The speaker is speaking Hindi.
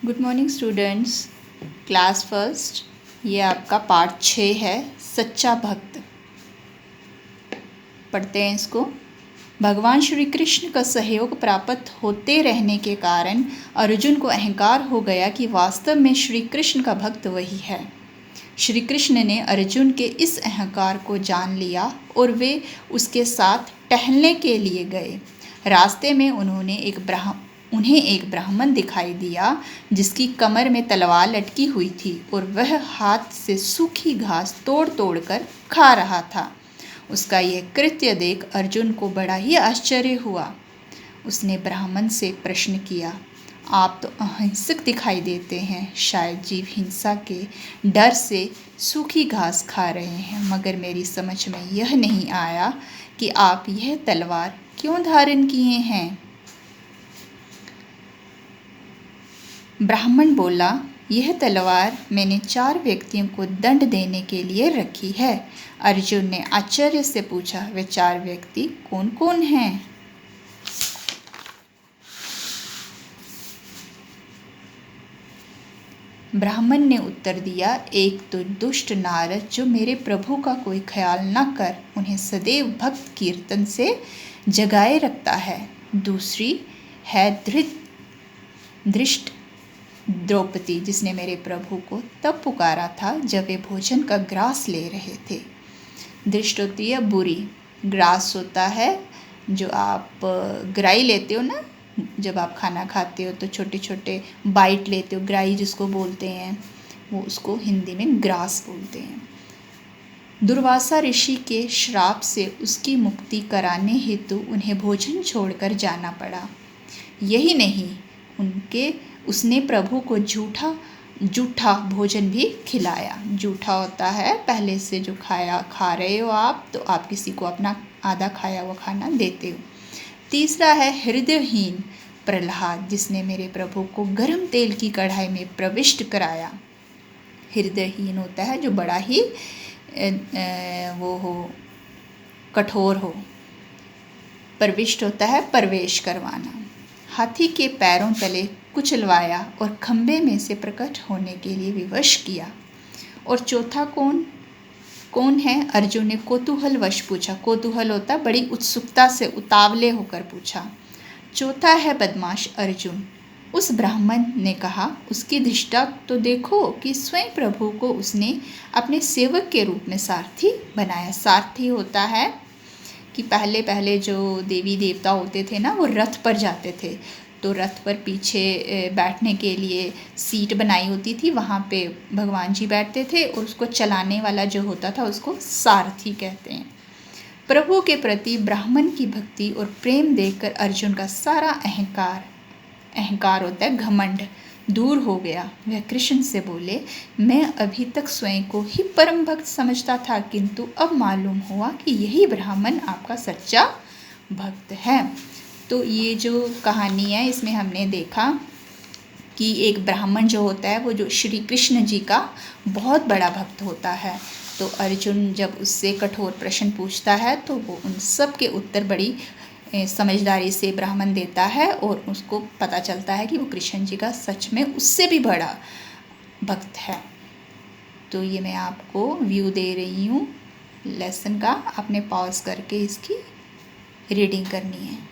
Good morning students. Class first, ये आपका पार्ट 6 है, सच्चा भक्त। पढ़ते हैं इसको। भगवान श्री कृष्ण का सहयोग प्राप्त होते रहने के कारण अर्जुन को अहंकार हो गया कि वास्तव में श्री कृष्ण का भक्त वही है। श्री कृष्ण ने अर्जुन के इस अहंकार को जान लिया और वे उसके साथ टहलने के लिए गए। रास्ते में उन्हें एक ब्राह्मण दिखाई दिया जिसकी कमर में तलवार लटकी हुई थी और वह हाथ से सूखी घास तोड़ तोड़ कर खा रहा था। उसका यह कृत्य देख अर्जुन को बड़ा ही आश्चर्य हुआ। उसने ब्राह्मण से प्रश्न किया, आप तो अहिंसक दिखाई देते हैं, शायद जीव हिंसा के डर से सूखी घास खा रहे हैं, मगर मेरी समझ में यह नहीं आया कि आप यह तलवार क्यों धारण किए हैं। ब्राह्मण बोला, यह तलवार मैंने 4 व्यक्तियों को दंड देने के लिए रखी है। अर्जुन ने आश्चर्य से पूछा, वे 4 व्यक्ति कौन कौन हैं? ब्राह्मण ने उत्तर दिया, एक तो दुष्ट नारद जो मेरे प्रभु का कोई ख्याल न कर उन्हें सदैव भक्त कीर्तन से जगाए रखता है। दूसरी है धृष्ट द्रौपदी, जिसने मेरे प्रभु को तब पुकारा था जब वे भोजन का ग्रास ले रहे थे। दृष्ट होती है बुरी, ग्रास होता है जो आप ग्राई लेते हो ना, जब आप खाना खाते हो तो छोटे छोटे बाइट लेते हो, ग्राई जिसको बोलते हैं, वो उसको हिंदी में ग्रास बोलते हैं। दुर्वासा ऋषि के श्राप से उसकी मुक्ति कराने हेतु उन्हें भोजन छोड़कर जाना पड़ा। यही नहीं, उसने प्रभु को जूठा भोजन भी खिलाया। जूठा होता है पहले से जो खा रहे हो आप, तो आप किसी को अपना आधा खाया हुआ खाना देते हो। तीसरा है हृदयहीन प्रहलाद, जिसने मेरे प्रभु को गर्म तेल की कढ़ाई में प्रविष्ट कराया। हृदयहीन होता है जो बड़ा ही कठोर हो। प्रविष्ट होता है प्रवेश करवाना। हाथी के पैरों तले कुचलवाया और खंबे में से प्रकट होने के लिए विवश किया। और चौथा कौन है? अर्जुन ने कौतूहलवश पूछा। कौतूहल होता बड़ी उत्सुकता से उतावले होकर पूछा। चौथा है बदमाश अर्जुन। उस ब्राह्मण ने कहा, उसकी दृष्टा तो देखो कि स्वयं प्रभु को उसने अपने सेवक के रूप में सारथी बनाया। सारथी होता है कि पहले जो देवी देवता होते थे ना, वो रथ पर जाते थे, तो रथ पर पीछे बैठने के लिए सीट बनाई होती थी, वहाँ पे भगवान जी बैठते थे और उसको चलाने वाला जो होता था उसको सारथी कहते हैं। प्रभु के प्रति ब्राह्मण की भक्ति और प्रेम देखकर अर्जुन का सारा अहंकार होता है घमंड, दूर हो गया। वह कृष्ण से बोले, मैं अभी तक स्वयं को ही परम भक्त समझता था, किंतु अब मालूम हुआ कि यही ब्राह्मण आपका सच्चा भक्त है। तो ये जो कहानी है, इसमें हमने देखा कि एक ब्राह्मण जो होता है वो जो श्री कृष्ण जी का बहुत बड़ा भक्त होता है। तो अर्जुन जब उससे कठोर प्रश्न पूछता है तो वो उन सब के उत्तर बड़ी समझदारी से ब्राह्मण देता है और उसको पता चलता है कि वो कृष्ण जी का सच में उससे भी बड़ा भक्त है। तो ये मैं आपको व्यू दे रही हूँ लेसन का, आपने पॉज करके इसकी रीडिंग करनी है।